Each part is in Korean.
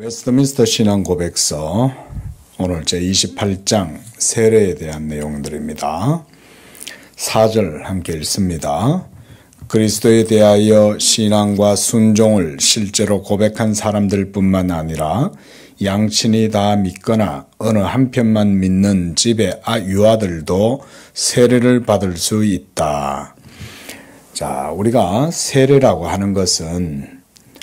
웨스트민스터 신앙 고백서 오늘 제28장 세례에 대한 내용들입니다. 4절 함께 읽습니다. 그리스도에 대하여 신앙과 순종을 실제로 고백한 사람들뿐만 아니라 양친이 다 믿거나 어느 한편만 믿는 집의 유아들도 세례를 받을 수 있다. 자, 우리가 세례라고 하는 것은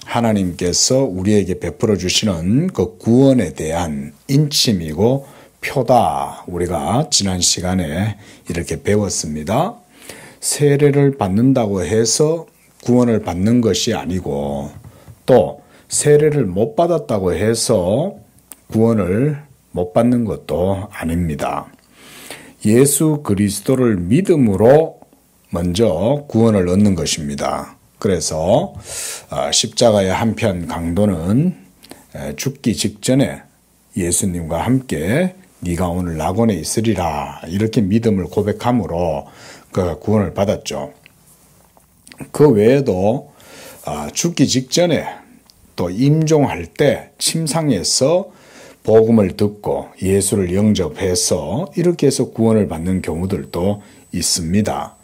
하나님께서 우리에게 베풀어 주시는 그 구원에 대한 인침이고 표다. 우리가 지난 시간에 이렇게 배웠습니다. 세례를 받는다고 해서 구원을 받는 것이 아니고 또 세례를 못 받았다고 해서 구원을 못 받는 것도 아닙니다. 예수 그리스도를 믿음으로 먼저 구원을 얻는 것입니다. 그래서 십자가의 한편 강도는 죽기 직전에 예수님과 함께 네가 오늘 낙원에 있으리라 이렇게 믿음을 고백함으로 그 구원을 받았죠. 그 외에도 죽기 직전에 또 임종할 때 침상에서 복음을 듣고 예수를 영접해서 이렇게 해서 구원을 받는 경우들도 있습니다.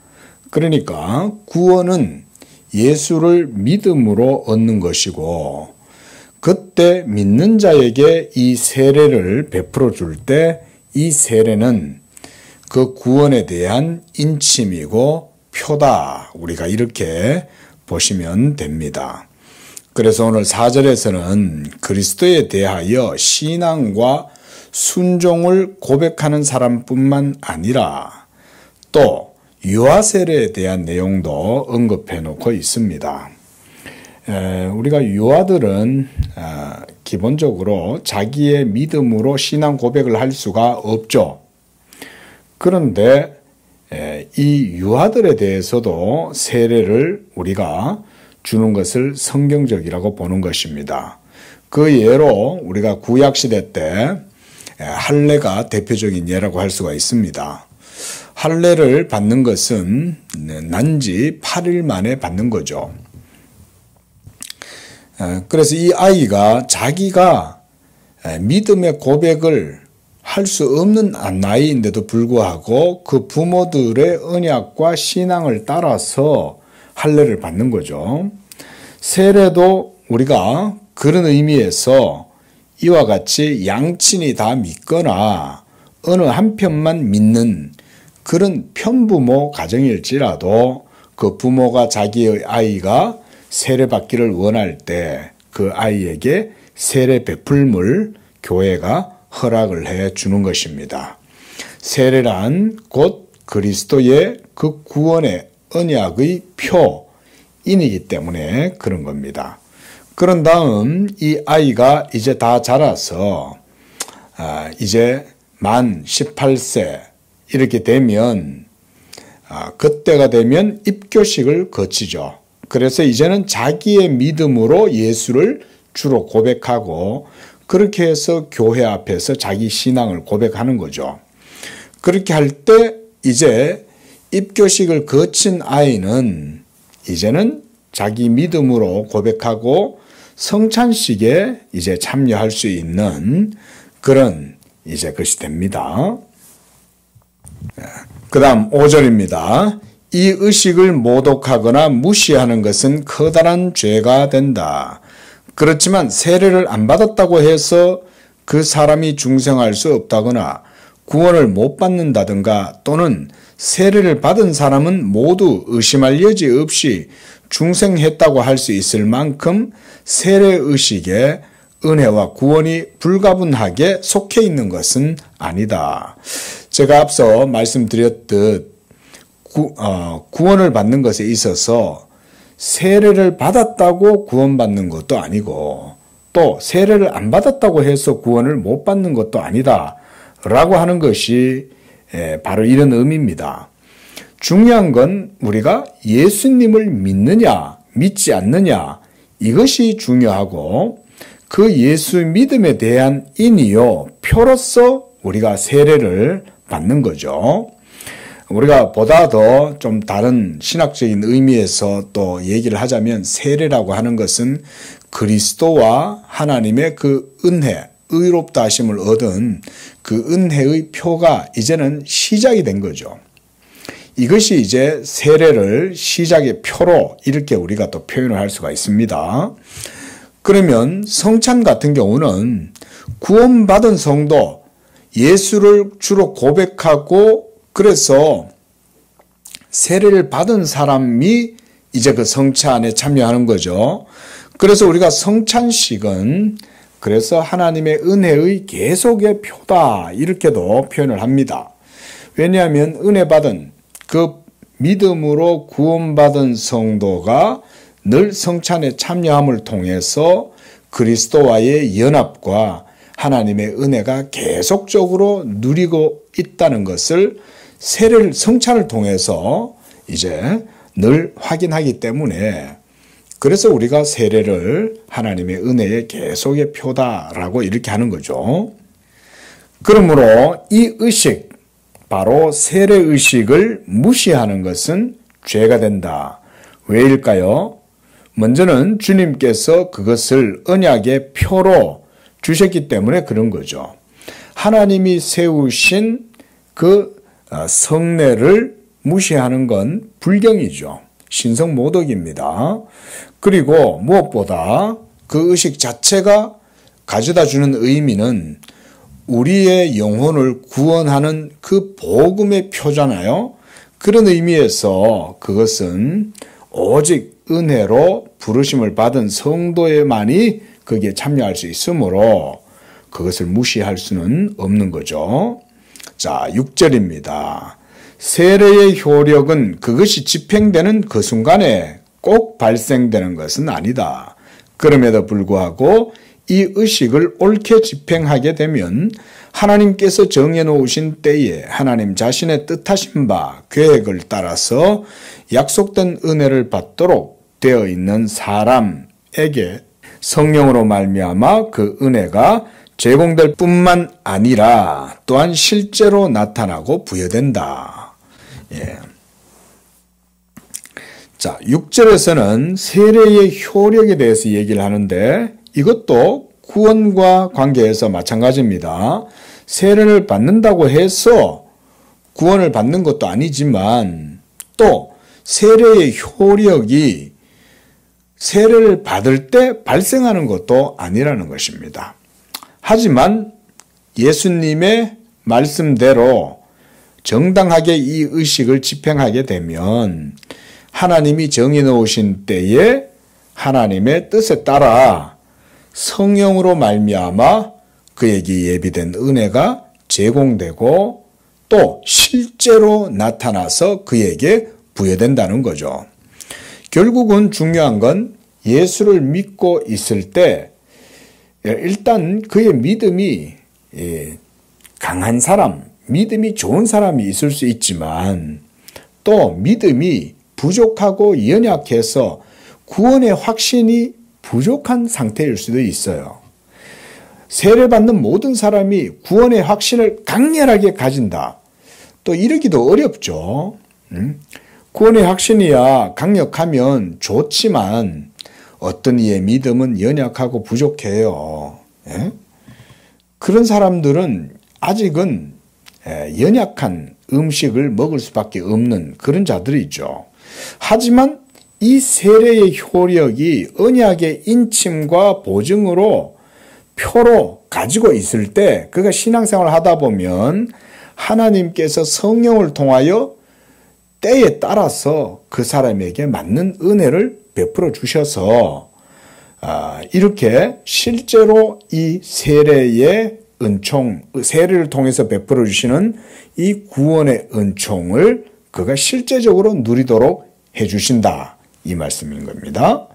그러니까 구원은 예수를 믿음으로 얻는 것이고 그때 믿는 자에게 이 세례를 베풀어 줄 때 이 세례는 그 구원에 대한 인침이고 표다. 우리가 이렇게 보시면 됩니다. 그래서 오늘 4절에서는 그리스도에 대하여 신앙과 순종을 고백하는 사람뿐만 아니라 또 유아 세례에 대한 내용도 언급해 놓고 있습니다. 우리가 유아들은 기본적으로 자기의 믿음으로 신앙 고백을 할 수가 없죠. 그런데 이 유아들에 대해서도 세례를 우리가 주는 것을 성경적이라고 보는 것입니다. 그 예로 우리가 구약시대 때 할례가 대표적인 예라고 할 수가 있습니다. 할례를 받는 것은 난지 8일 만에 받는 거죠. 그래서 이 아이가 자기가 믿음의 고백을 할 수 없는 나이인데도 불구하고 그 부모들의 언약과 신앙을 따라서 할례를 받는 거죠. 세례도 우리가 그런 의미에서 이와 같이 양친이 다 믿거나 어느 한편만 믿는 그런 편부모 가정일지라도 그 부모가 자기의 아이가 세례받기를 원할 때 그 아이에게 세례 베풀물 교회가 허락을 해 주는 것입니다. 세례란 곧 그리스도의 그 구원의 언약의 표인이기 때문에 그런 겁니다. 그런 다음 이 아이가 이제 다 자라서 이제 만 18세 이렇게 되면 그때가 되면 입교식을 거치죠. 그래서 이제는 자기의 믿음으로 예수를 주로 고백하고 그렇게 해서 교회 앞에서 자기 신앙을 고백하는 거죠. 그렇게 할 때 이제 입교식을 거친 아이는 이제는 자기 믿음으로 고백하고 성찬식에 이제 참여할 수 있는 그런 이제 것이 됩니다. 그 다음 5절입니다. 이 의식을 모독하거나 무시하는 것은 커다란 죄가 된다. 그렇지만 세례를 안 받았다고 해서 그 사람이 중생할 수 없다거나 구원을 못 받는다든가 또는 세례를 받은 사람은 모두 의심할 여지 없이 중생했다고 할 수 있을 만큼 세례의식에 은혜와 구원이 불가분하게 속해 있는 것은 아니다. 제가 앞서 말씀드렸듯 구원을 받는 것에 있어서 세례를 받았다고 구원받는 것도 아니고 또 세례를 안 받았다고 해서 구원을 못 받는 것도 아니다 라고 하는 것이 바로 이런 의미입니다. 중요한 건 우리가 예수님을 믿느냐 믿지 않느냐 이것이 중요하고 그 예수 믿음에 대한 인이요 표로서 우리가 세례를 받는 거죠. 우리가 보다 더 좀 다른 신학적인 의미에서 또 얘기를 하자면 세례라고 하는 것은 그리스도와 하나님의 그 은혜, 의롭다 하심을 얻은 그 은혜의 표가 이제는 시작이 된 거죠. 이것이 이제 세례를 시작의 표로 이렇게 우리가 또 표현을 할 수가 있습니다. 그러면 성찬 같은 경우는 구원받은 성도, 예수를 주로 고백하고 그래서 세례를 받은 사람이 이제 그 성찬에 참여하는 거죠. 그래서 우리가 성찬식은 그래서 하나님의 은혜의 계속의 표다 이렇게도 표현을 합니다. 왜냐하면 은혜 받은 그 믿음으로 구원받은 성도가 늘 성찬에 참여함을 통해서 그리스도와의 연합과 하나님의 은혜가 계속적으로 누리고 있다는 것을 세례를 성찬을 통해서 이제 늘 확인하기 때문에 그래서 우리가 세례를 하나님의 은혜의 계속의 표다라고 이렇게 하는 거죠. 그러므로 이 의식, 바로 세례 의식을 무시하는 것은 죄가 된다. 왜일까요? 먼저는 주님께서 그것을 언약의 표로 주셨기 때문에 그런 거죠. 하나님이 세우신 그 성례를 무시하는 건 불경이죠. 신성모독입니다. 그리고 무엇보다 그 의식 자체가 가져다 주는 의미는 우리의 영혼을 구원하는 그 복음의 표잖아요. 그런 의미에서 그것은 오직 은혜로 부르심을 받은 성도에만이 거기에 참여할 수 있으므로 그것을 무시할 수는 없는 거죠. 자, 6절입니다. 세례의 효력은 그것이 집행되는 그 순간에 꼭 발생되는 것은 아니다. 그럼에도 불구하고 이 의식을 옳게 집행하게 되면 하나님께서 정해놓으신 때에 하나님 자신의 뜻하신 바 계획을 따라서 약속된 은혜를 받도록 되어 있는 사람에게 성령으로 말미암아 그 은혜가 제공될 뿐만 아니라 또한 실제로 나타나고 부여된다. 예. 자, 6절에서는 세례의 효력에 대해서 얘기를 하는데 이것도 구원과 관계에서 마찬가지입니다. 세례를 받는다고 해서 구원을 받는 것도 아니지만 또 세례의 효력이 세례를 받을 때 발생하는 것도 아니라는 것입니다. 하지만 예수님의 말씀대로 정당하게 이 의식을 집행하게 되면 하나님이 정해놓으신 때에 하나님의 뜻에 따라 성령으로 말미암아 그에게 예비된 은혜가 제공되고 또 실제로 나타나서 그에게 부여된다는 거죠. 결국은 중요한 건 예수를 믿고 있을 때 일단 그의 믿음이 강한 사람, 믿음이 좋은 사람이 있을 수 있지만 또 믿음이 부족하고 연약해서 구원의 확신이 부족한 상태일 수도 있어요. 세례받는 모든 사람이 구원의 확신을 강렬하게 가진다. 또 이러기도 어렵죠. 구원의 확신이야 강력하면 좋지만 어떤 이의 믿음은 연약하고 부족해요. 예? 그런 사람들은 아직은 연약한 음식을 먹을 수밖에 없는 그런 자들이 있죠. 하지만 이 세례의 효력이 언약의 인침과 보증으로 표로 가지고 있을 때 그가 신앙생활을 하다 보면 하나님께서 성령을 통하여 때에 따라서 그 사람에게 맞는 은혜를 베풀어 주셔서 이렇게 실제로 이 세례의 은총, 세례를 통해서 베풀어 주시는 이 구원의 은총을 그가 실제적으로 누리도록 해 주신다. 이 말씀인 겁니다.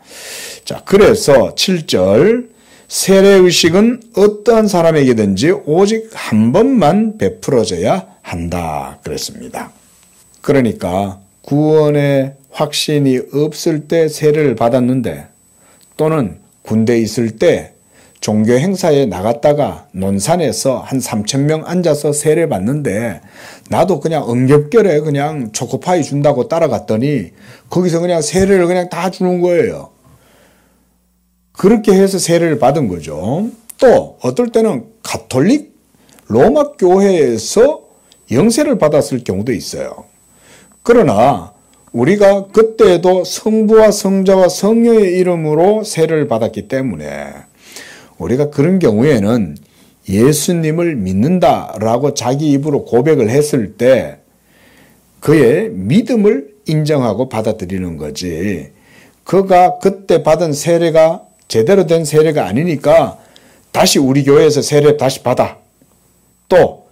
자, 그래서 7절 세례의식은 어떠한 사람에게든지 오직 한 번만 베풀어져야 한다. 그랬습니다. 그러니까 구원의 확신이 없을 때 세례를 받았는데 또는 군대에 있을 때 종교 행사에 나갔다가 논산에서 한 3,000명 앉아서 세례 받는데 나도 그냥 응겹결에 그냥 초코파이 준다고 따라갔더니 거기서 그냥 세례를 그냥 다 주는 거예요. 그렇게 해서 세례를 받은 거죠. 또 어떨 때는 가톨릭 로마 교회에서 영세를 받았을 경우도 있어요. 그러나 우리가 그때도 성부와 성자와 성령의 이름으로 세례를 받았기 때문에 우리가 그런 경우에는 예수님을 믿는다라고 자기 입으로 고백을 했을 때 그의 믿음을 인정하고 받아들이는 거지. 그가 그때 받은 세례가 제대로 된 세례가 아니니까 다시 우리 교회에서 세례 다시 받아. 또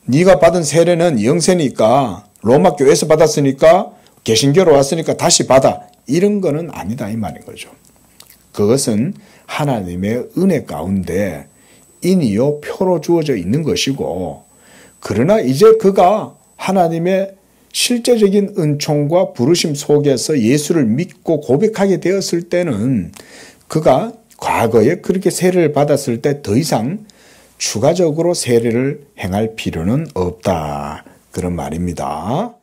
네가 받은 세례는 영세니까 로마 교회에서 받았으니까 개신교로 왔으니까 다시 받아. 이런 거는 아니다 이 말인 거죠. 그것은 하나님의 은혜 가운데 인이요 표로 주어져 있는 것이고 그러나 이제 그가 하나님의 실제적인 은총과 부르심 속에서 예수를 믿고 고백하게 되었을 때는 그가 과거에 그렇게 세례를 받았을 때 더 이상 추가적으로 세례를 행할 필요는 없다. 그런 말입니다.